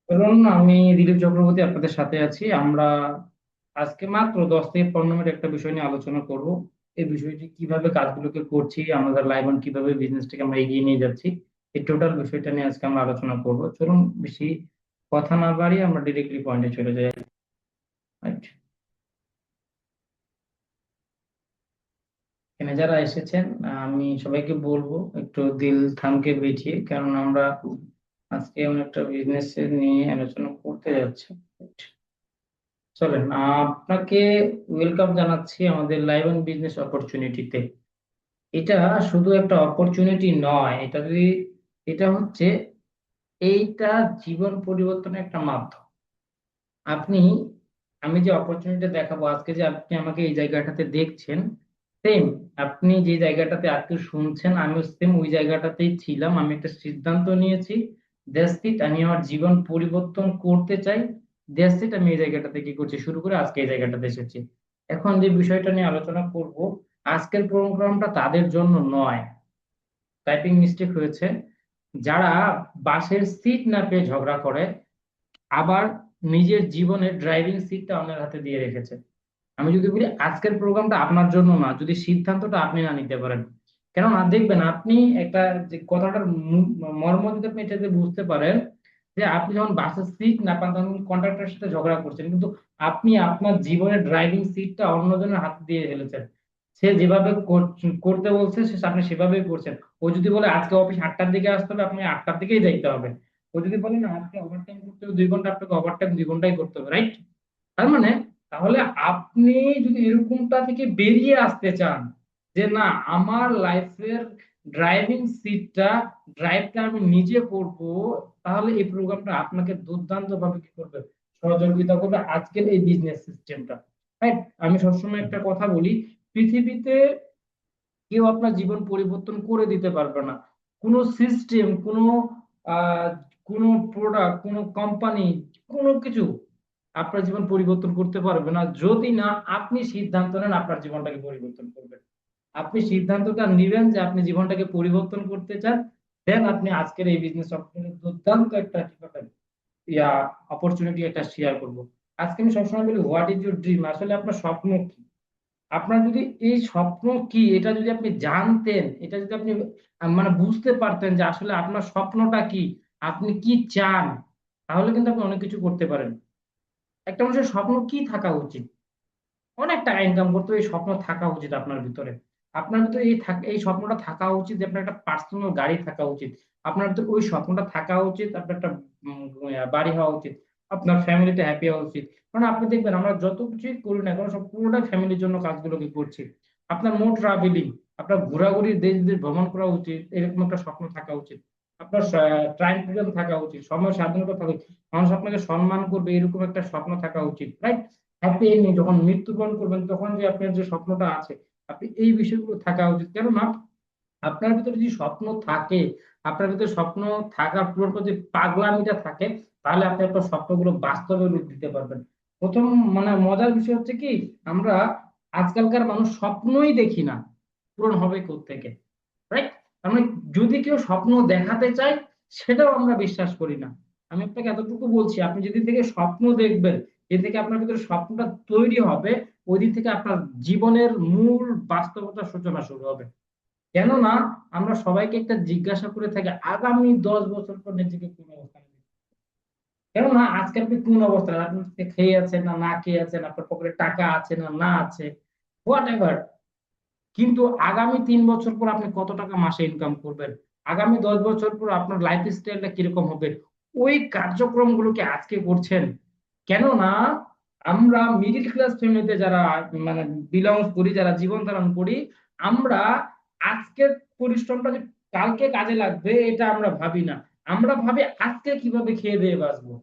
ধরুন, আমি দিলীপ চক্রবর্তী আপনাদের সাথে আছি। আমরা আজকে মাত্র 10 থেকে 15 মিনিট একটা বিষয় নিয়ে আলোচনা করব। এই বিষয়টি কিভাবে কাজগুলোকে করছি, আমাদের লাইভ অন কিভাবে বিজনেসটাকে আমরা এগিয়ে নিয়ে যাচ্ছি, এই টোটাল বিষয়টা নিয়ে আজকে আমরা আলোচনা করব। চলুন, বেশি কথা না বাড়িয়ে আমরা ডিরেক্টলি পয়েন্টে চলে যাই। Right? এখানে যারা এসেছেন, আমি সবাইকে বলবো একটু দিল থামকে বেঁচিয়ে, কারণ আমরা আজকে এমন একটা বিজনেস নিয়ে আলোচনা করতে যাচ্ছি। চলেন, আপনাকে ওয়েলকাম জানাচ্ছি আমাদের লাইভ অন বিজনেস অপরচুনিটিতে। এটা শুধু একটা অপরচুনিটি নয়, এটা হচ্ছে এইটা জীবন পরিবর্তনের একটা মাধ্যম। আপনি আমি যে অপরচুনিটি দেখাবো আজকে, যে আপনি আমাকে এই জায়গাটাতে দেখছেন, সেম আপনি যে জায়গাটাতে আজকে শুনছেন, আমিও সেম ওই জায়গাটাতেই ছিলাম। আমি একটা সিদ্ধান্ত নিয়েছি, দ্যাটস ইট, আমি আমার জীবন পরিবর্তন করতে চাই। দ্যাটস ইট, আমি এই জায়গাটাতে কি করছি শুরু করে আজকে এই জায়গাটাতে এসেছি। এখন যে বিষয়টা নিয়ে আলোচনা করব, আজকের প্রোগ্রামটা তাদের জন্য নয়। টাইপিং মিস্টেক হয়েছে। যারা বাসের সিট না পেয়ে ঝগড়া করে, আবার নিজের জীবনের ড্রাইভিং সিটটা অন্যের হাতে দিয়ে রেখেছে। আমি যদি বলি আজকের প্রোগ্রামটা আপনার জন্য না, যদি সিদ্ধান্তটা আপনি না নিতে পারেন। কেননা দেখবেন, আপনি একটা যে কথাটার মর্ম যদি আপনি এটাতে বুঝতে পারেন, যে আপনি যখন বাসের সিট না পান তখন কন্ডাক্টরের সাথে ঝগড়া করছেন, কিন্তু আপনি আপনার জীবনের ড্রাইভিং সিটটা অন্যজনের হাতে দিয়ে ফেলেছেন। সে যেভাবে করতে বলছে আপনি সেভাবেই করছেন। ও যদি বলে আজকে অফিস 8টার দিকে আসতে হবে, আপনি 8টার দিকেই যাইতে হবে। ও যদি বলে না আজকে ওভারটাইম করতে হবে 2 ঘন্টা, আপনাকে ওভারটাইম 2 ঘন্টাই করতে হবে, রাইট? তার মানে, তাহলে আপনি যদি এরকমটা থেকে বেরিয়ে আসতে চান, যে না, আমার লাইফের ড্রাইভিং সিটটা, ড্রাইভটা আমি নিজে করব, তাহলে এই প্রোগ্রামটা আপনাকে দুর্দান্ত ভাবে কি করবে, সহযোগিতা করবে আজকের এই বিজনেস সিস্টেমটা। রাইট? আমি সবসময় একটা কথা বলি, পৃথিবীতে কেউ আপনার জীবন পরিবর্তন করে দিতে পারবে না। কোনো সিস্টেম, আহ কোনো প্রোডাক্ট, কোনো কোম্পানি, কোনো কিছু আপনার জীবন পরিবর্তন করতে পারবে না, যদি না আপনি সিদ্ধান্ত নেন আপনার জীবনটাকে পরিবর্তন করবেন। আপনি সিদ্ধান্তটা নিবেন যে আপনি জীবনটাকে পরিবর্তন করতে চান, দেন আপনি আজকের এই বিজনেস অপরচুনিটি, দুর্দান্ত একটা কি পাবেন, ইয়া অপরচুনিটি একটা শেয়ার করব। আজকে আমি সবসময় বলি, হোয়াট ইজ ইউর ড্রিম, আসলে আপনার স্বপ্ন কি? আপনার যদি এই স্বপ্ন কি এটা যদি আপনি জানতেন, এটা যদি আপনি মানে বুঝতে পারতেন যে আসলে আপনার স্বপ্নটা কি, আপনি কি চান, তাহলে কিন্তু আপনি অনেক কিছু করতে পারেন। একটা মানুষের স্বপ্ন কি থাকা উচিত? অনেক টাকা ইনকাম করতে এই স্বপ্ন থাকা উচিত আপনার ভিতরে। আপনার ভিতরে এই স্বপ্নটা থাকা উচিত যে আপনার একটা পার্সোনাল গাড়ি থাকা উচিত। আপনার ভিতরে ওই স্বপ্নটা থাকা উচিত, আপনার একটা বাড়ি হওয়া উচিত, আপনার ফ্যামিলিতে হ্যাপি হওয়া উচিত। কারণ আপনি দেখবেন, আমরা যত কিছুই করি না কেন, সব পুরোটা ফ্যামিলির জন্য কাজগুলোকে করছি। আপনার মোট ট্রাভেলিং, আপনার ঘোরাঘুরি, দেশ দেশ ভ্রমণ করা উচিত, এরকম একটা স্বপ্ন থাকা উচিত। আপনার টাইম ফ্রিডম থাকা উচিত, সময় স্বাধীনতা থাকা উচিত, মানুষ আপনাকে সম্মান করবে, এরকম একটা স্বপ্ন থাকা উচিত, রাইট? হ্যাপি এন্ডিং, যখন মৃত্যুবরণ করবেন তখন যে আপনার যে স্বপ্নটা আছে, আপনি এই বিষয়গুলো থাকা উচিত। কেননা আপনার ভিতরে যদি স্বপ্ন থাকে, আপনার ভিতরে স্বপ্ন থাকার পূরণ করতে পাগলামিটা থাকে, তাহলে আপনি আপনার স্বপ্নগুলো বাস্তবে রূপ দিতে পারবেন। প্রথম মানে মজার বিষয় হচ্ছে কি, আমরা আজকালকার মানুষ স্বপ্নই দেখি না, পূরণ হবে কোত্থেকে, রাইট? তার মানে, যদি কেউ স্বপ্ন দেখাতে চায়, সেটাও আমরা বিশ্বাস করি না। আমি আপনাকে এতটুকু বলছি, আপনি যদি থেকে স্বপ্ন দেখবেন, যে থেকে আপনার ভিতরে স্বপ্নটা তৈরি হবে, ওই দিক থেকে আপনার জীবনের মূল বাস্তবতার সূচনা শুরু হবে। কেননা আমরা সবাইকে একটা জিজ্ঞাসা করে থাকি, আগামী 10 বছর পর নিজেকে কোন অবস্থানে দেখছেন? কেননা আজকে আপনি কোন অবস্থায়, আপনি খেয়ে আছেন না না খেয়ে আছেন, আপনার পকেটে টাকা আছে না না আছে, হোয়াট এভার, কিন্তু আগামী 3 বছর পর আপনি কত টাকা মাসে ইনকাম করবেন, আগামী 10 বছর পর আপনার লাইফ স্টাইলটা কিরকম হবে, ওই কার্যক্রমগুলোকে আজকে করছেন। কেননা আমরা মিডিল ক্লাস ফ্যামিলিতে যারা মানে বিলংস করি, যারা জীবন ধারণ করি, আমরা আজকের পরিশ্রমটা যে কালকে কাজে লাগবে এটা আমরা ভাবি না। আমরা ভাবি আজকে কিভাবে খেয়ে দিয়ে বাঁচবো।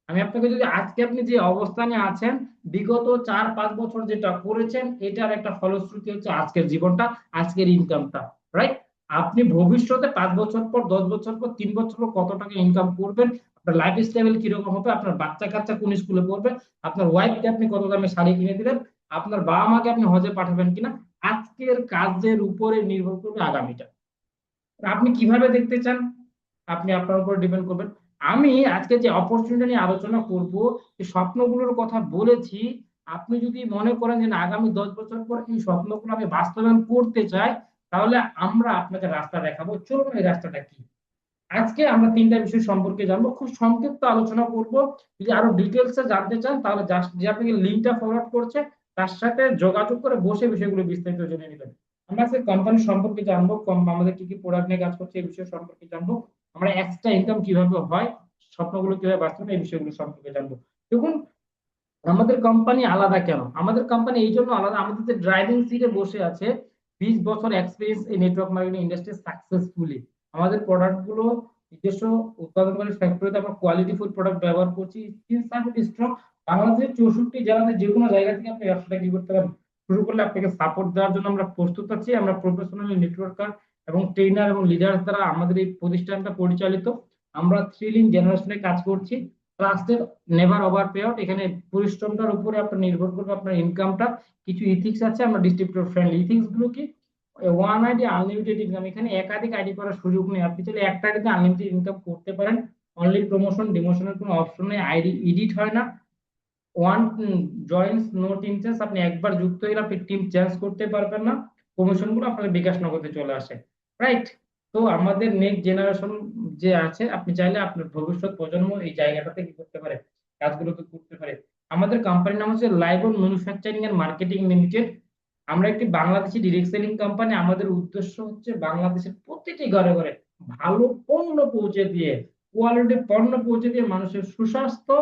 আমি আপনাকে যদি আজকে আপনি যে অবস্থানে আছেন, বিগত 4-5 বছর যেটা করেছেন, এটার একটা ফলশ্রুতি হচ্ছে আজকের জীবনটা, আজকের ইনকামটা, রাইট? আপনি ভবিষ্যতে 5 বছর পর, 10 বছর পর, 3 বছর পর কত টাকা ইনকাম করবেন, আপনার লাইফ স্টাইল কিরকম হবে, আপনার বাচ্চা কাচ্চা কোন স্কুলে পড়বে, আপনার ওয়াইফকে আপনি কত দামে শাড়ি কিনে দিলেন, আপনার বাবা মাকে আপনি হজে পাঠাবেন কিনা, আজকের কাজের উপরে নির্ভর করবে আগামীটা। আপনি কিভাবে দেখতে চান, আপনি আপনার উপর ডিপেন্ড করবেন। আমি আজকে যে অপরচুনিটি নিয়ে আলোচনা করব, যে স্বপ্নগুলোর কথা বলেছি, আপনি যদি মনে করেন যে না, আগামী 10 বছর পর এই স্বপ্নগুলো আমি বাস্তবায়ন করতে চাই, তাহলে আমরা আপনাকে রাস্তা দেখাবো। চলুন, এই রাস্তাটা কি। আজকে আমরা তিনটা বিষয় সম্পর্কে জানবো, খুব সংক্ষিপ্ত আলোচনা করব। যদি আরো ডিটেলসে জানতে চান, তাহলে জাস্ট যে আপনাকে লিঙ্কটা ফরওয়ার্ড করছে তার সাথে যোগাযোগ করে বসে বিষয়গুলো বিস্তারিত জেনে নেবেন। আমরা আজকে কোম্পানি সম্পর্কে জানবো, আমাদের কি কি প্রোডাক্ট নিয়ে কাজ করছে এই বিষয় সম্পর্কে জানবো, আমরা এক্সট্রা ইনকাম কিভাবে হয়, স্বপ্নগুলো কিভাবে বাস্তবায়ন, এই বিষয়গুলো সম্পর্কে জানবো। দেখুন, আমাদের কোম্পানি আলাদা কেন? আমাদের কোম্পানি এই জন্য আলাদা, আমাদের যে ড্রাইভিং সিটে বসে আছে 20 বছর এক্সপিরিয়েন্স এই নেটওয়ার্ক মার্কেটিং ইন্ডাস্ট্রি সাকসেসফুলি। আমাদের প্রোডাক্ট গুলো নিজস্ব উৎপাদনকারী ফ্যাক্টরিতে আমরা কোয়ালিটি ফুড প্রোডাক্ট ব্যবহার করছি। Skill support strong. বাংলাদেশের 64 জেলাতে যে কোনো জায়গা থেকে আপনি ব্যবসাটা কি করতে পারেন, শুরু করলে আপনাকে সাপোর্ট দেওয়ার জন্য আমরা প্রস্তুত আছি। আমরা প্রফেশনাল নেটওয়ার্কার এবং ট্রেনার এবং লিডার দ্বারা আমাদের এই প্রতিষ্ঠানটা পরিচালিত। আমরা থ্রিলিং জেনারেশনে কাজ করছি। Trusted, never over pay out. এখানে পরিশ্রমটার উপরে আপনার নির্ভর করবে আপনার ইনকামটা। কিছু ইথিক্স আছে, আমরা ডিস্ট্রিবিউটর ফ্রেন্ডলি। ইথিক্স গুলো কি? One ID unlimited income. এখানে একাধিক আইডি করার সুযোগ নেই, আপনি চাইলে একটা আইডিতে আনলিমিটেড ইনকাম করতে পারেন। অনলি প্রমোশন ডিমোশনের কোনো অপশন নেই, আইডি এডিট হয় না। One joins no team change. আপনি একবার যুক্ত হলে আপনি টিম চেঞ্জ করতে পারবেন না। কমিশন গুলো আপনার বিকাশ নগদে চলে আসে। রাইট। তো আমাদের নেক্সট জেনারেশন যে আছে, আপনি চাইলে আপনার ভবিষ্যৎ প্রজন্ম এই জায়গাটাতে কি করতে পারে, কাজগুলোকে করতে পারে। আমাদের কোম্পানির নাম হচ্ছে লাইবন ম্যানুফ্যাকচারিং এন্ড মার্কেটিং লিমিটেড। আমরা একটি বাংলাদেশি ডিরেক্ট সেলিং কোম্পানি। আমাদের উদ্দেশ্য হচ্ছে বাংলাদেশের প্রতিটি ঘরে ঘরে ভালো পণ্য পৌঁছে দিয়ে, কোয়ালিটি পণ্য পৌঁছে দিয়ে মানুষের সুস্বাস্থ্য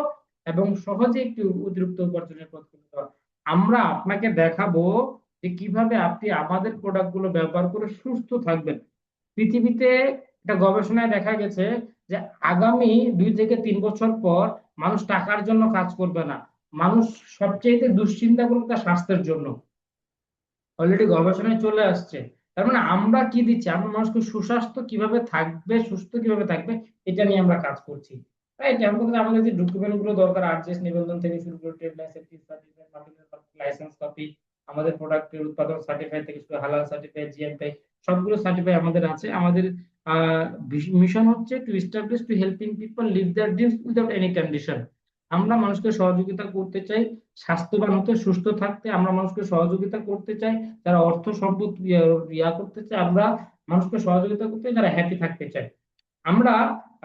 এবং সহজে একটি অতিরিক্ত উপার্জনের পথ খুলে দেওয়া। আমরা আপনাকে দেখাবো যে কিভাবে আপনি আমাদের প্রোডাক্ট গুলো ব্যবহার করে সুস্থ থাকবেন। পৃথিবীতে একটা গবেষণায় দেখা গেছে যে আগামী 2 থেকে 3 বছর পর মানুষ টাকার জন্য কাজ করবে না, মানুষ সবচেয়ে দুশ্চিন্তা করবে তার স্বাস্থ্যের জন্য। অলরেডি গবেষণায় চলে আসছে। তার মানে আমরা কি দিচ্ছি, আমরা মানুষকে সুস্বাস্থ্য কিভাবে থাকবে, সুস্থ কিভাবে থাকবে, এটা নিয়ে আমরা কাজ করছি। রাইট। এমন কথা, আমাদের যে ডকুমেন্ট গুলো দরকার, আরজিএস নিবন্ধন থেকে শুরু করে trade licence, certificate, licence copy, আমাদের প্রোডাক্টের উৎপাদন সার্টিফাই থেকে শুরু হালাল সার্টিফাই, জিএমপি, সবগুলো সার্টিফাই আমাদের আছে। আমাদের মিশন হচ্ছে to establish to helping people live their dreams without any condition. আমরা মানুষকে সহযোগিতা করতে চাই স্বাস্থ্যবান হতে, সুস্থ থাকতে। আমরা মানুষকে সহযোগিতা করতে চাই যারা অর্থ সম্পদ করতে চায়। আমরা মানুষকে সহযোগিতা করতে চাই যারা হ্যাপি থাকতে চায়। আমরা,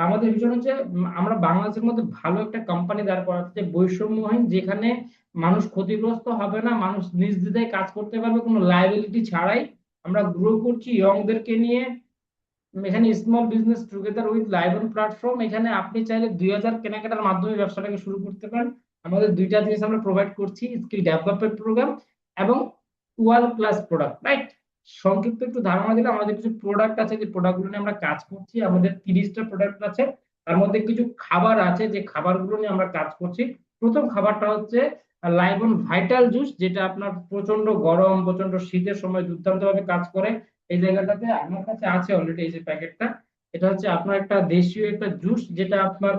আমাদের ভিশন হচ্ছে আমরা বাংলাদেশের মধ্যে ভালো একটা কোম্পানি দাঁড় করাতে চাই, বৈষম্যহীন, যেখানে মানুষ ক্ষতিগ্রস্ত হবে না, মানুষ নির্দ্বিধায় কাজ করতে পারবে কোনো লায়াবিলিটি ছাড়াই। আমরা গ্রো করছি ইয়ংদেরকে নিয়ে। এখানে small business together with Liveon platform. এখানে আপনি চাইলে 2000 কেনাকাটার মাধ্যমে ব্যবসাটাকে শুরু করতে পারেন। আমাদের দুইটা জিনিস আমরা প্রোভাইড করছি, স্কিল ডেভেলপমেন্ট প্রোগ্রাম এবং ওয়ার্ল্ড ক্লাস প্রোডাক্ট। রাইট। সংক্ষিপ্ত একটু ধারণা দিলে, আমাদের কিছু প্রোডাক্ট আছে যে প্রোডাক্টগুলো নিয়ে আমরা কাজ করছি। আমাদের 30টা প্রোডাক্ট আছে। তার মধ্যে কিছু খাবার আছে যে খাবারগুলো নিয়ে আমরা কাজ করছি। প্রথম খাবারটা হচ্ছে লাইভন ভাইটাল জুস, যেটা আপনার প্রচন্ড গরম, প্রচন্ড শীতের সময় দুর্দান্ত ভাবে কাজ করে। এই জায়গাটাতে আমার কাছে আছে অলরেডি এই যে প্যাকেটটা। এটা হচ্ছে আপনার একটা দেশীয় একটা জুস, যেটা আপনার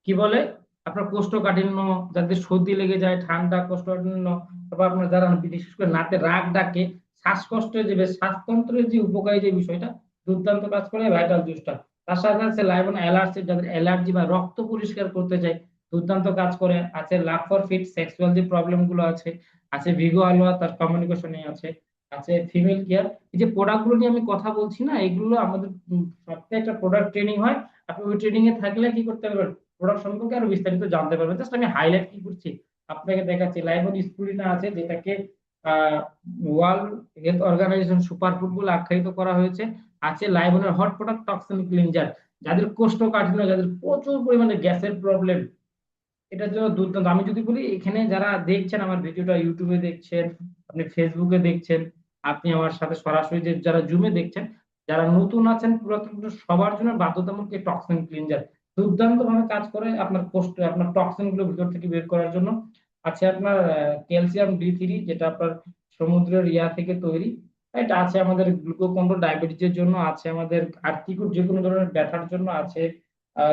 কি বলে, আপনার কোষ্ঠকাঠিন্য, যাদের সর্দি লেগে যায়, ঠান্ডা, কোষ্ঠকাঠিন্য, তারপর আপনার যারা বিশেষ করে নাতে রাগ ডাকে, শ্বাসকষ্টের যে শ্বাসতন্ত্রের যে উপকারী যে বিষয়টা, দুর্দান্ত কাজ করে ভাইটাল জুসটা। তার সাথে আছে লাইভন অ্যালার্জি, যাদের অ্যালার্জি বা রক্ত পরিষ্কার করতে চায়, দুর্দান্ত কাজ করে। আছে লাভ ফর ফিট, সেক্সুয়াল যে প্রবলেম গুলো আছে। আছে ভিগো আলোয়া, তার কমিউনিকেশনে আছে। আছে ফিমেল কেয়ার। এই যে প্রোডাক্ট গুলো নিয়ে আমি কথা বলছি না, এগুলো আমাদের সপ্তাহে একটা প্রোডাক্ট ট্রেনিং হয়। আপনি ওই ট্রেনিং এ থাকলে কি করতে পারবেন, প্রোডাক্ট সম্পর্কে আরো বিস্তারিত জানতে পারবেন। জাস্ট আমি হাইলাইট কি করছি আপনাকে দেখাচ্ছি। লাইভন স্পুলিনা আছে, যেটাকে World Health Organization super food বলে আখ্যায়িত করা হয়েছে। আছে লাইভনের হট প্রোডাক্ট টক্সিন ক্লিনজার, যাদের কোষ্ঠকাঠিন্য, যাদের প্রচুর পরিমাণে গ্যাসের প্রবলেম, এটার জন্য দুর্দান্ত। আমি যদি বলি, এখানে যারা দেখছেন আমার ভিডিওটা, ইউটিউবে দেখছেন, আপনি ফেসবুকে দেখছেন, আপনি আমার সাথে সরাসরি যে যারা জুমে দেখছেন, যারা নতুন আছেন, পুরাতন আছেন, সবার জন্য বাধ্যতামূলক এই টক্সিন ক্লিনজার দুর্দান্ত ভাবে কাজ করে আপনার কোষ্ঠ, আপনার টক্সিন গুলো ভিতর থেকে বের করার জন্য। আছে আপনার ক্যালসিয়াম D3, যেটা আপনার সমুদ্রের ইয়া থেকে তৈরি। এটা আছে আমাদের গ্লুকোকন্ট্রোল ডায়াবেটিসের জন্য। আছে আমাদের আর্থিক যে কোনো ধরনের ব্যথার জন্য। আছে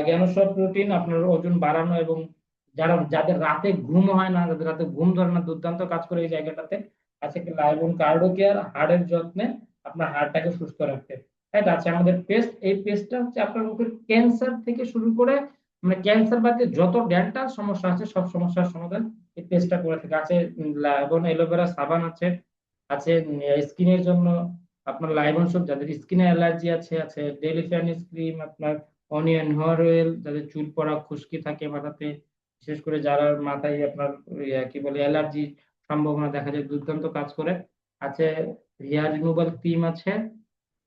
জ্ঞানসব প্রোটিন, আপনার ওজন বাড়ানো এবং যাদের রাতে ঘুম হয় না, যাদের রাতে ঘুম ধরে না, দুর্দান্ত কাজ করে এই জায়গাটাতে। আছে কি লাইবন কার্ডো কেয়ার, হাড়ের যত্নে, আপনার হাড়টাকে সুস্থ রাখতে। এটা আছে আমাদের পেস্ট। এই পেস্টটা হচ্ছে আপনার মুখের ক্যান্সার থেকে শুরু করে মানে ক্যান্সার বাদে যত ডেন্টাল সমস্যা আছে সব সমস্যার সমাধান এই পেস্টটা করে থাকে। আছে লাইবন অ্যালোভেরা সাবান আছে, আছে স্কিনের জন্য আপনার লাইবন সোপ যাদের স্কিনে অ্যালার্জি আছে, আছে ডেলিফিয়ানিস ক্রিম, আপনার অনিয়ন হেয়ার অয়েল যাদের চুল পড়া খুশকি থাকে মাথাতে, বিশেষ করে যারা মাথায় আপনার কি বলে অ্যালার্জি সম্ভাবনা দেখা যায়, দুর্দান্ত কাজ করে। আছে হেয়ার রিমুভাল ক্রিম আছে,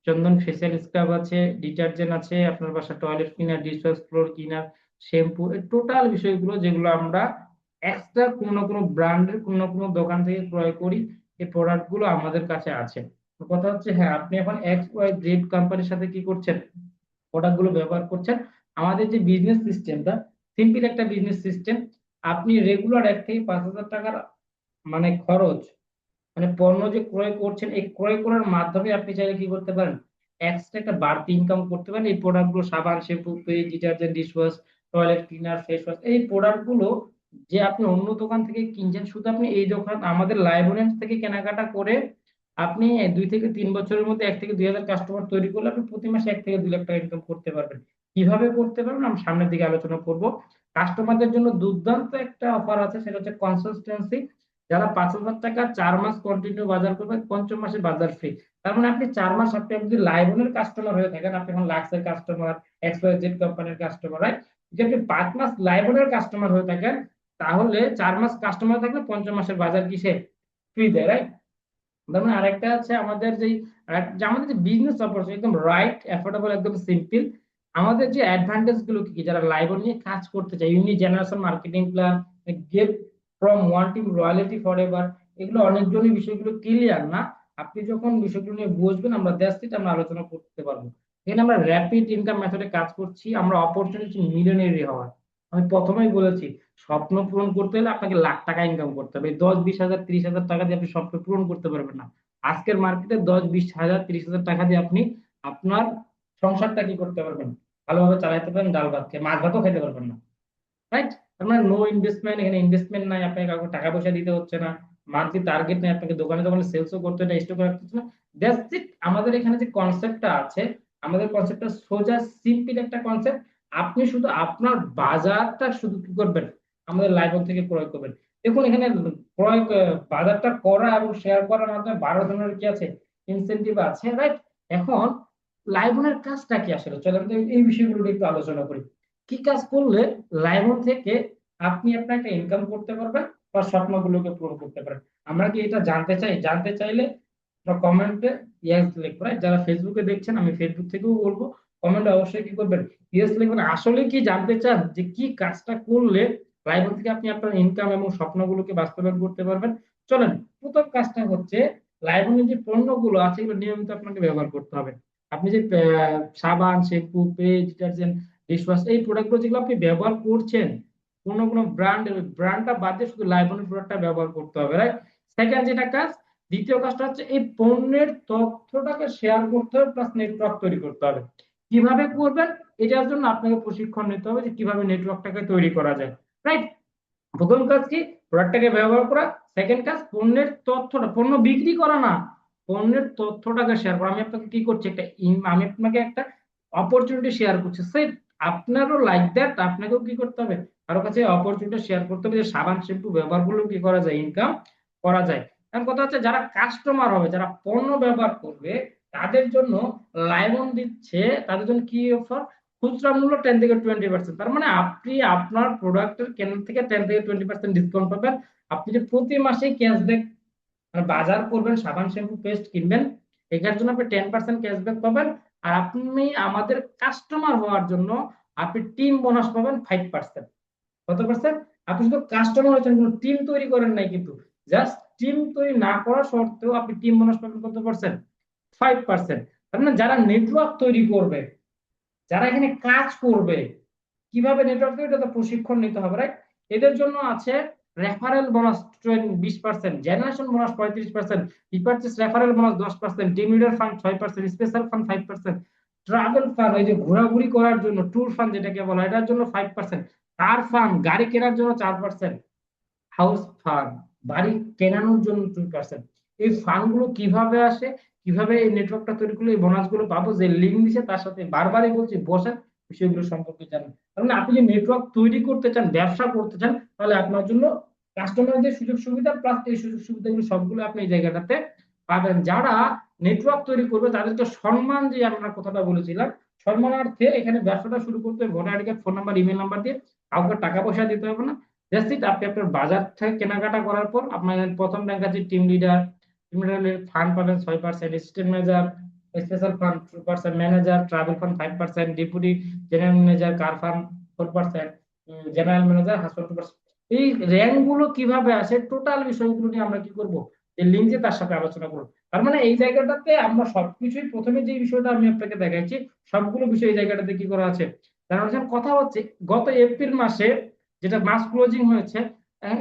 চন্দন ফেসিয়াল স্ক্রাব আছে, ডিটারজেন্ট আছে, আপনার বাসা toilet cleaner, dishwash floor cleaner, shampoo, total বিষয়গুলো যেগুলো আমরা এক্সট্রা কোনো না কোনো ব্র্যান্ডের কোনো না কোনো দোকান থেকে ক্রয় করি, এই প্রোডাক্ট গুলো আমাদের কাছে আছে। তো কথা হচ্ছে হ্যাঁ, আপনি এখন এক্স ওয়াই জেড কোম্পানির সাথে কি করছেন, প্রোডাক্ট গুলো ব্যবহার করছেন। আমাদের যে বিজনেস সিস্টেমটা সিম্পল একটা বিজনেস সিস্টেম। আপনি রেগুলার 1 থেকে 5,000 টাকার মানে খরচ মানে পণ্য যে ক্রয় করছেন, এই ক্রয় করার মাধ্যমে আপনি চাইলে কি করতে পারেন, এক্সট্রা একটা বাড়তি ইনকাম করতে পারেন। এই প্রোডাক্ট গুলো সাবান, shampoo, paste, detergent, dishwash, toilet cleaner, face wash, এই প্রোডাক্ট গুলো যে আপনি অন্য দোকান থেকে কিনছেন, শুধু আপনি এই দোকান আমাদের লাইভনেন্স থেকে কেনাকাটা করে আপনি 2 থেকে 3 বছরের মধ্যে 1 থেকে 2 হাজার কাস্টমার তৈরি করলে আপনি প্রতি মাসে 1 থেকে 2 লাখ টাকা ইনকাম করতে পারবেন। কিভাবে করতে পারবেন আমরা সামনের দিকে আলোচনা করব। কাস্টমারদের জন্য দুর্দান্ত একটা অফার আছে, সেটা হচ্ছে কনসিস্টেন্সি। যারা 5,000 টাকা 4 মাস কন্টিনিউ বাজার করবে, পঞ্চম মাসে বাজার ফ্রি। তার মানে আপনি 4 মাস আপনি যদি লাইভনের কাস্টমার হয়ে থাকেন, আপনি এখন লাক্সের কাস্টমার, এক্স ওয়াই জেড কোম্পানির কাস্টমার, রাইট? যদি আপনি 5 মাস লাইভনের কাস্টমার হয়ে থাকেন, তাহলে 4 মাস কাস্টমার থাকলে পঞ্চম মাসের বাজার কিসে ফ্রি দেয়, রাইট? ধরুন আরেকটা আছে আমাদের যে আমাদের যে বিজনেস অপরচুনিটি একদম রাইট, অ্যাফোর্ডেবল, একদম সিম্পল। আমাদের যে অ্যাডভান্টেজ গুলো কি কি, যারা লাইভন নিয়ে কাজ করতে চায়, uni generation marketing plan, get from one team royalty forever, এগুলো অনেকজনই বিষয়গুলো ক্লিয়ার না। আপনি যখন বিষয়গুলো নিয়ে বুঝবেন আমরা দ্যাটস ইট, আমরা আলোচনা করতে পারবো। এখানে আমরা র্যাপিড ইনকাম মেথডে কাজ করছি, আমরা অপরচুনিটি মিলিয়নারি হওয়ার। আমি প্রথমেই বলেছি, স্বপ্ন পূরণ করতে হলে আপনাকে লাখ টাকা ইনকাম করতে হবে। 10, 20 হাজার, 30 হাজার টাকা দিয়ে আপনি স্বপ্ন পূরণ করতে পারবেন না। আজকের মার্কেটে 10, 20 হাজার, 30 হাজার টাকা দিয়ে আপনি আপনার সংসারটা কি করতে পারবেন, ভালোভাবে চালাতে পারবেন, ডাল ভাত খেয়ে মাছ ভাতও খেতে পারবেন না, রাইট? তার মানে নো ইনভেস্টমেন্ট, এখানে ইনভেস্টমেন্ট নাই, আপনাকে কাউকে টাকা পয়সা দিতে হচ্ছে না, মান্থলি টার্গেট নেই, আপনাকে দোকানে দোকানে সেলসও করতে না, স্টক রাখতে হচ্ছে না। That's it. আমাদের এখানে যে কনসেপ্টটা আছে, আমাদের কনসেপ্টটা সোজা সিম্পল একটা কনসেপ্ট। আপনি শুধু আপনার বাজারটা শুধু কি করবেন, আমাদের লাইভ থেকে ক্রয় করবেন। দেখুন এখানে ক্রয় বাজারটা করা এবং শেয়ার করার মাধ্যমে 12 ধরনের কি আছে, ইনসেনটিভ আছে, রাইট? এখন লাইভনের কাজটা কি আসলে, চলেন তো এই বিষয়গুলো নিয়ে একটু আলোচনা করি। কি কাজ করলে লাইভন থেকে আপনি আপনার একটা ইনকাম করতে পারবেন বা স্বপ্নগুলোকে পূরণ করতে পারেন? আমরা কি এটা জানতে চাই? জানতে চাইলে কমেন্টে ইয়েস লিখবেন। যারা ফেসবুকে দেখছেন, আমি ফেসবুক থেকেও বলবো, কমেন্টে অবশ্যই কি করবেন, ইয়েস লিখবেন। আসলে কি জানতে চান যে কি কাজটা করলে লাইভন থেকে আপনি আপনার ইনকাম এবং স্বপ্নগুলোকে বাস্তবায়ন করতে পারবেন? চলেন, প্রথম কাজটা হচ্ছে লাইভনের যে পণ্যগুলো আছে এগুলো নিয়মিত আপনাকে ব্যবহার করতে হবে। আপনি যে সাবান, শ্যাম্পু, পেস্ট, ডিটারজেন্ট, ডিশওয়াশ, এই প্রোডাক্টগুলো যেগুলো আপনি ব্যবহার করছেন, কোনো কোনো ব্র্যান্ডটা বাদ দিয়ে শুধু লাইবনের প্রোডাক্টটা ব্যবহার করতে হবে, রাইট? সেকেন্ড যেটা কাজ, দ্বিতীয় কাজটা হচ্ছে এই পণ্যের তথ্যটাকে শেয়ার করতে হবে, প্লাস নেটওয়ার্ক তৈরি করতে হবে। কিভাবে করবেন, এটার জন্য আপনাকে প্রশিক্ষণ নিতে হবে যে কিভাবে নেটওয়ার্কটাকে তৈরি করা যায়, রাইট? প্রথম কাজ কি, প্রোডাক্টটাকে ব্যবহার করা। সেকেন্ড কাজ, পণ্যের তথ্যটা, পণ্য বিক্রি করা না, পণ্যের তথ্যটাকে শেয়ার করা। আমি আপনাকে কি করছি, আমি আপনাকে একটা অপরচুনিটি শেয়ার করছি, সেই আপনারও লাইক দ্যাট, আপনাকেও কি করতে হবে, কারো কাছে অপরচুনিটি শেয়ার করতে হবে যে সাবান শ্যাম্পু ব্যবহার করলেও কি করা যায়, ইনকাম করা যায়। কারণ কথা হচ্ছে যারা কাস্টমার হবে, যারা পণ্য ব্যবহার করবে, তাদের জন্য লাইমন দিচ্ছে, তাদের জন্য কি অফার, খুচরা মূল্য 10 থেকে 20%। তার মানে আপনি আপনার প্রোডাক্টের কেনার থেকে 10 থেকে 20% ডিসকাউন্ট পাবেন। আপনি যে প্রতি মাসে ক্যাশব্যাক বাজার করবেন, সাবান শ্যাম্পু পেস্ট কিনবেন, এটার জন্য আপনি 10% ক্যাশব্যাক পাবেন। আর আপনি আমাদের কাস্টমার হওয়ার জন্য আপনি টিম বোনাস পাবেন 5%। কত পার্সেন্ট? আপনি শুধু কাস্টমার হচ্ছেন, কোনো টিম তৈরি করেন নাই কিন্তু, জাস্ট টিম তৈরি না করা সত্ত্বেও আপনি টিম বোনাস পাবেন কত পার্সেন্ট, 5%। তার মানে যারা নেটওয়ার্ক তৈরি করবে, যারা এখানে কাজ করবে, কিভাবে নেটওয়ার্ক, এটা তো প্রশিক্ষণ নিতে হবে, রাইট? এদের জন্য আছে referral bonus 20%, generation bonus 35%, repurchase referral bonus 10%, team leader fund 6%, special fund 5%, travel fund, এই যে ঘোরাঘুরি করার জন্য ট্যুর ফান্ড যেটাকে বলা হয়, এটার জন্য 5%, কার ফান্ড গাড়ি কেনার জন্য 4%, হাউস ফান্ড বাড়ি কেনানোর জন্য 2%। এই ফান্ড গুলো কিভাবে আসে, কিভাবে এই নেটওয়ার্কটা তৈরি করলে এই বোনাস গুলো পাবো, যে লিঙ্ক দিছে তার সাথে বারবারই বলছি বসেন, বিষয়গুলো সম্পর্কে জানেন। কারণ আপনি যে নেটওয়ার্ক তৈরি করতে চান, ব্যবসা করতে চান, তাহলে আপনার জন্য কাস্টমারদের সুযোগ সুবিধা প্লাস এই সুযোগ সুবিধাগুলো সবগুলো আপনি এই জায়গাটাতে পাবেন। যারা নেটওয়ার্ক তৈরি করবে তাদেরকে সম্মান, যে আমরা কথাটা বলেছিলাম, সম্মানার্থে এখানে ব্যবসাটা শুরু করতে হবে। Voter ID card, phone number, email number দিয়ে, কাউকে টাকা পয়সা দিতে হবে না। জাস্ট ইট, আপনি আপনার বাজার থেকে কেনাকাটা করার পর আপনার প্রথম ব্যাংক আছে টিম লিডার, টিম লিডারের ফান্ড পাবেন 6%, assistant manager, special fund 2%, manager travel fund 5%, deputy general manager কার ফান্ড 4%, জেনারেল ম্যানেজার হাসপাতাল 2%। এই র্যাঙ্ক গুলো কিভাবে আসে, টোটাল বিষয়গুলো নিয়ে আমরা কি করব, এই লিঙ্কে তার সাথে আলোচনা করব। তার মানে এই জায়গাটাতে আমরা সবকিছুই, প্রথমে যে বিষয়টা আমি আপনাকে দেখাইছি, সবগুলো বিষয় এই জায়গাটাতে কি করা আছে জানার জন্য কথা হচ্ছে। গত এপ্রিল মাসে যেটা মাস ক্লোজিং হয়েছে,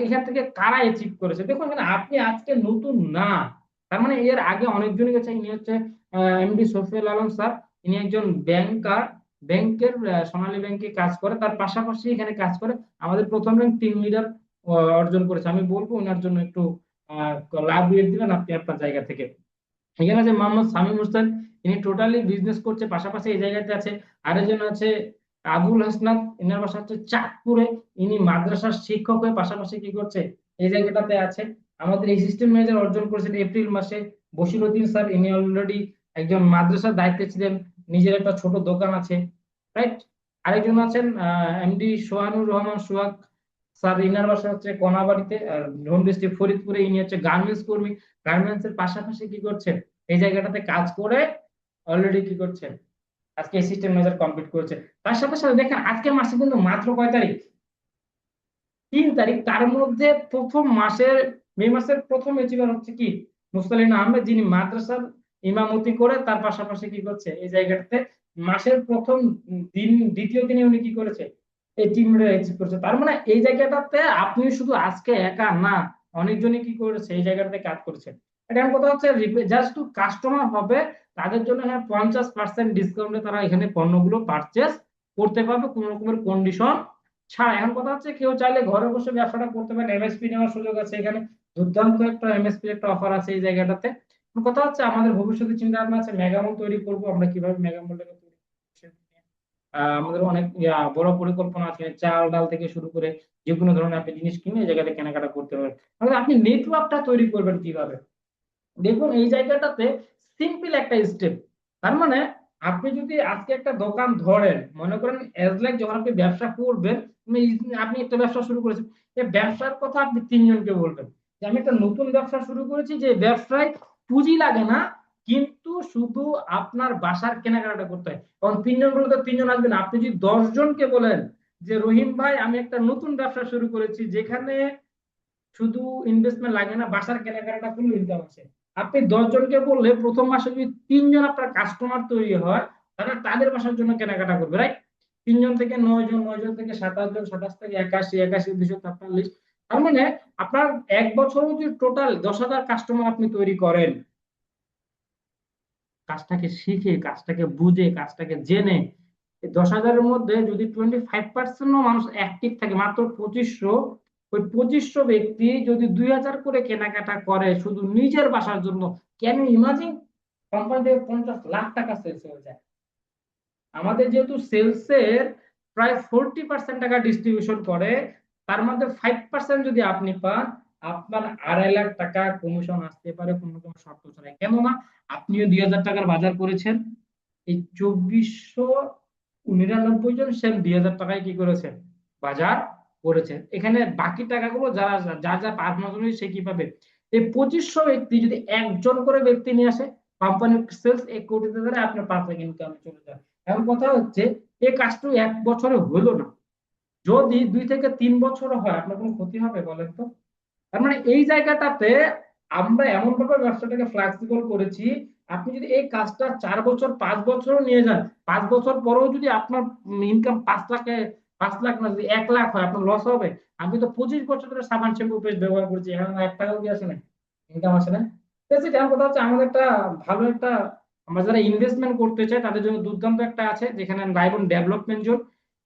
এখান থেকে কারা অ্যাচিভ করেছে দেখুন। এখানে আপনি আজকে নতুন না, তার মানে এর আগে অনেকজনই গেছে। ইনি হচ্ছে এমডি সফিউল আলম স্যার। ইনি একজন ব্যাংকার, ব্যাংকের সোনালী ব্যাংকে কাজ করে, তার পাশাপাশি এখানে কাজ করে আমাদের প্রথম র্যাঙ্ক টিম লিডার অর্জন করেছে। আমি বলবো ওনার জন্য একটু লাভ দিয়ে দিবেন আপনি আপনার জায়গা থেকে। এখানে আছে মোহাম্মদ শামীম হোসেন, ইনি টোটালি বিজনেস করছে, পাশাপাশি এই জায়গাতে আছে। আরেকজন আছে আবুল হাসনাত, ইনার বাসা হচ্ছে চাঁদপুরে, ইনি মাদ্রাসার শিক্ষক হয়ে পাশাপাশি কি করছে, এই জায়গাটাতে আছে। আমাদের অ্যাসিস্ট্যান্ট ম্যানেজার অর্জন করেছেন এপ্রিল মাসে বশিরউদ্দিন স্যার, ইনি অলরেডি একজন মাদ্রাসার দায়িত্বে ছিলেন, নিজের একটা ছোট দোকান আছে, রাইট। আরেকজন আছেন এমডি সোহানুর রহমান সোহাগ স্যার, ইনার বাসা হচ্ছে কোনাবাড়িতে, আর হোম ডিস্ট্রিক্ট ফরিদপুরে। ইনি হচ্ছে গার্মেন্টস কর্মী, গার্মেন্টস এর পাশাপাশি কি করছেন, এই জায়গাটাতে কাজ করে অলরেডি কি করছেন, আজকে অ্যাসিস্ট্যান্ট ম্যানেজার কমপ্লিট করেছে। তার সাথে সাথে দেখেন আজকের মাসে কিন্তু মাত্র কয় তারিখ, 3 তারিখ। তার মধ্যে প্রথম মাসের, মে মাসের প্রথম অ্যাচিভার হচ্ছে কি, মুস্তালিন আহমেদ, যিনি মাদ্রাসার ইমামতি করে তার পাশাপাশি কি করছে, এই জায়গাটাতে মাসের প্রথম দিন, দ্বিতীয় দিনে উনি কি করেছে, এই টিম অ্যাচিভ করেছে। তার মানে এই জায়গাটাতে আপনি শুধু আজকে একা না, অনেকজনই কি করেছে এই জায়গাটাতে কাজ করেছে। এটা আমার কথা হচ্ছে, জাস্ট কাস্টমার হবে তাদের জন্য হ্যাঁ 50% ডিসকাউন্টে তারা এখানে পণ্যগুলো পারচেস করতে পারবে কোনো রকমের কন্ডিশন ছাড়া। এখন কথা হচ্ছে কেউ চাইলে ঘরে বসে ব্যবসাটা করতে পারেন, এমএসপি নেওয়ার সুযোগ আছে এখানে, দুর্দান্ত একটা এমএসপি একটা অফার আছে এই জায়গাটাতে। এখন কথা হচ্ছে আমাদের ভবিষ্যতে চিন্তা ভাবনা আছে মেগামল তৈরি করব, আমরা কিভাবে মেগামলটাকে তৈরি করব। আমাদের অনেক বড় পরিকল্পনা আছে, চাল ডাল থেকে শুরু করে যে কোনো ধরনের আপনি জিনিস কিনে এই জায়গাতে কেনাকাটা করতে পারবেন। তাহলে আপনি নেটওয়ার্কটা তৈরি করবেন কিভাবে, দেখুন এই জায়গাটাতে সিম্পল একটা স্টেপ। তার মানে আপনি যদি আজকে একটা দোকান ধরেন, মনে করেন এজ লাইক যখন আপনি ব্যবসা করবেন, আপনি একটা ব্যবসা শুরু করেছেন, এই ব্যবসার কথা আপনি 3 জনকে বলবেন যে আমি একটা নতুন ব্যবসা শুরু করেছি, যে ব্যবসায় পুঁজি লাগে না, কিন্তু শুধু আপনার বাসার কেনাকাটা করতে হয়। কারণ 3 জন বলে তো 3 জন আসবে না। আপনি যদি 10 জনকে বলেন যে রহিম ভাই আমি একটা নতুন ব্যবসা শুরু করেছি যেখানে শুধু ইনভেস্টমেন্ট লাগে না, বাসার কেনাকাটা কোনো ইনকাম আছে, আপনি 10 জনকে বললে প্রথম মাসে যদি 3 জন আপনার কাস্টমার তৈরি হয়, তাহলে তাদের বাসার জন্য কেনাকাটা করবে, রাইট। 3 জন থেকে 9 জন, 9 জন থেকে 27 জন, 27 থেকে 81, 81 243। তার মানে আপনার 1 বছরে যদি টোটাল 10,000 কাস্টমার আপনি তৈরি করেন, কাজটাকে শিখে, কাজটাকে বুঝে, কাজটাকে জেনে, এই 10,000-এর মধ্যে যদি 25%ও মানুষ অ্যাক্টিভ থাকে, মাত্র 2500, ওই 2500 ব্যক্তি যদি 2,000 করে কেনাকাটা করে শুধু নিজের বাসার জন্য, কেন ইমাজিন কোম্পানি থেকে 50 লাখ টাকা সেলস হয়ে যায়। আমাদের যেহেতু সেলসের প্রায় 40% টাকা ডিস্ট্রিবিউশন করে, তার মধ্যে 5% যদি আপনি পান, আপনার 2.5 লাখ টাকা কমিশন আসতে পারে কোনো কোনো শর্ত ছাড়াই। কেননা আপনিও 2,000 টাকার বাজার করেছেন, এই 2,499 জন সেম 2,000 টাকায় কি করেছেন, বাজার করেছেন। এখানে বাকি টাকাগুলো যারা যার যা পারফরমেন্স সে কি পাবে, এই 2500 ব্যক্তি যদি একজন করে ব্যক্তি নিয়ে আসে, কোম্পানির সেলস 1 কোটি ধরে আপনার 5 লাখ ইনকামে চলে যায়। এখন কথা হচ্ছে এই কাজটা 1 বছরে হলো না, যদি 2 থেকে 3 বছর হয় আপনার কোনো ক্ষতি হবে বলেন তো। তার মানে এই জায়গাটাতে আমরা এমন ভাবে ব্যবসাটাকে ফ্লেক্সিবল করেছি, আপনি যদি এই কাজটা 4 বছর 5 বছরও নিয়ে যান, 5 বছর পরেও যদি আপনার ইনকাম 5 লাখে, 5 লাখ না, যদি 1 লাখ হয় আপনার লস হবে। আমি তো 25 বছর ধরে সাবান শ্যাম্পু পেস্ট ব্যবহার করছি, এখন 1 টাকাও কি আসে না, ইনকাম আসে না। ঠিক আছে, যেমন কথা হচ্ছে আমাদের একটা ভালো একটা, আমরা যারা ইনভেস্টমেন্ট করতে চাই তাদের জন্য দুর্দান্ত একটা আছে, যেখানে রাইবন ডেভেলপমেন্ট জোন।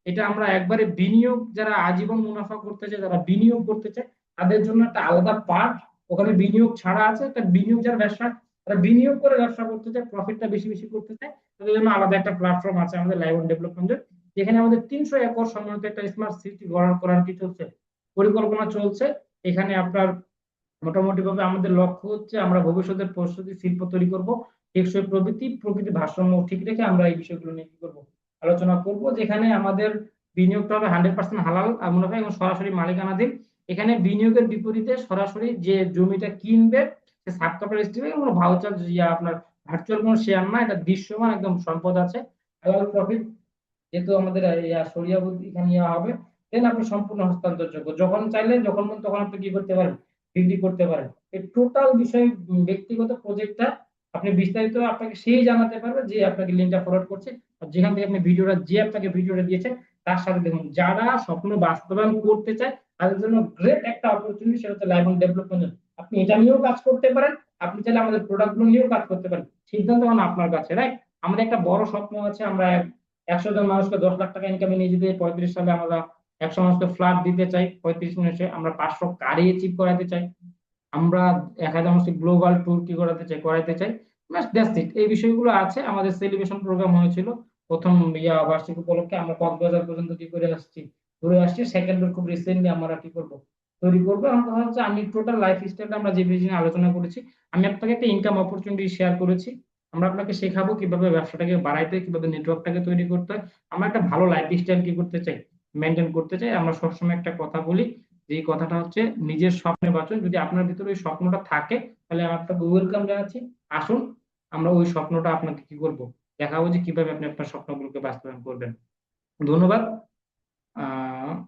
এটা আমরা একবারে বিনিয়োগ, যারা আজীবন মুনাফা করতে চায়, যারা বিনিয়োগ করতে চায় তাদের জন্য একটা আলাদা পার্ট, ওখানে বিনিয়োগ ছাড়া আছে, একটা বিনিয়োগ যার ব্যবসা, তারা বিনিয়োগ করে ব্যবসা করতে চায়, প্রফিটটা বেশি বেশি করতে চায়, তাদের জন্য আলাদা একটা প্ল্যাটফর্ম আছে আমাদের লাইভন ডেভেলপমেন্টের, যেখানে আমাদের 300 একর সম্মানিত একটা স্মার্ট সিটি গড়ার করার কি চলছে, পরিকল্পনা চলছে। এখানে আপনার মোটামুটি ভাবে আমাদের লক্ষ্য হচ্ছে আমরা ভবিষ্যতের প্রস্তুতি শিল্প তৈরি করব, টেকসই প্রবৃত্তি প্রকৃতি ভারসাম্য ঠিক রেখে আমরা এই বিষয়গুলো নিয়ে কি করবো, আলোচনা করব, যেখানে আমাদের বিনিয়োগটা হবে 100% হালাল আর মুনাফা এবং সরাসরি মালিকানাধীন। এখানে বিনিয়োগের বিপরীতে সরাসরি যে জমিটা কিনবে সে সাবকন্ট্রাক্টর হিসেবে কোনো ভাউচার ইয়া আপনার ভার্চুয়াল কোনো শেয়ার না, এটা দৃশ্যমান একদম সম্পদ আছে, হালাল প্রফিট, যেহেতু আমাদের সরিয়া বুদ্ধি এখানে ইয়া হবে, দেন আপনি সম্পূর্ণ হস্তান্তরযোগ্য, যখন চাইলে যখন মন তখন আপনি কি করতে পারেন, বিক্রি করতে পারেন। এই টোটাল বিষয় ব্যক্তিগত প্রজেক্টটা আপনি বিস্তারিত আপনাকে সেই জানাতে পারবে যে আপনাকে লিঙ্কটা ফরওয়ার্ড করছে, আর যেখান থেকে আপনি ভিডিওটা, যে আপনাকে ভিডিওটা দিয়েছে তার সাথে দেখুন, যারা স্বপ্ন বাস্তবায়ন করতে চায় তাদের জন্য গ্রেট একটা অপরচুনিটি, সেটা হচ্ছে লাইভ অন ডেভেলপমেন্ট। আপনি এটা নিয়েও কাজ করতে পারেন, আপনি চাইলে আমাদের প্রোডাক্ট গুলো নিয়েও কাজ করতে পারেন, সিদ্ধান্ত মানে আপনার কাছে, রাইট? আমাদের একটা বড় স্বপ্ন আছে, আমরা 100 জন মানুষকে 10 লাখ টাকা ইনকামে নিয়ে যেতে 35 সালে আমরা 100 মানুষকে ফ্ল্যাট দিতে চাই, 35 মাসে আমরা 500 গাড়ি অ্যাচিভ করাতে চাই, আমরা 1000 মানুষকে গ্লোবাল ট্যুর কি করাতে চাই। ব্যাস দ্যাটস ইট। এই বিষয়গুলো আছে, আমাদের সেলিব্রেশন প্রোগ্রাম হয়েছিল প্রথম বার্ষিক উপলক্ষে, আমরা কক্সবাজার পর্যন্ত কি করে আসছি, ঘুরে আসছি। সেকেন্ড খুব রিসেন্টলি আমরা কি করব, তৈরি করবো। আমার কথা হচ্ছে আমি টোটাল লাইফ স্টাইলটা আমরা যে বিষয় নিয়ে আলোচনা করেছি, আমি আপনাকে একটা ইনকাম অপরচুনিটি শেয়ার করেছি, আমরা আপনাকে শেখাবো কিভাবে ব্যবসাটাকে বাড়াইতে হয়, কিভাবে নেটওয়ার্কটাকে তৈরি করতে হয়। আমরা একটা ভালো লাইফ স্টাইল কি করতে চাই, মেনটেন করতে চাই। আমরা সবসময় একটা কথা বলি, যে এই কথাটা হচ্ছে নিজের স্বপ্নে বাঁচুন। যদি আপনার ভিতরে ওই স্বপ্নটা থাকে তাহলে আমি আপনাকে ওয়েলকাম জানাচ্ছি, আসুন আমরা ওই স্বপ্নটা আপনাকে কি করব, দেখাবো যে কিভাবে আপনি আপনার স্বপ্নগুলোকে বাস্তবায়ন করবেন। ধন্যবাদ।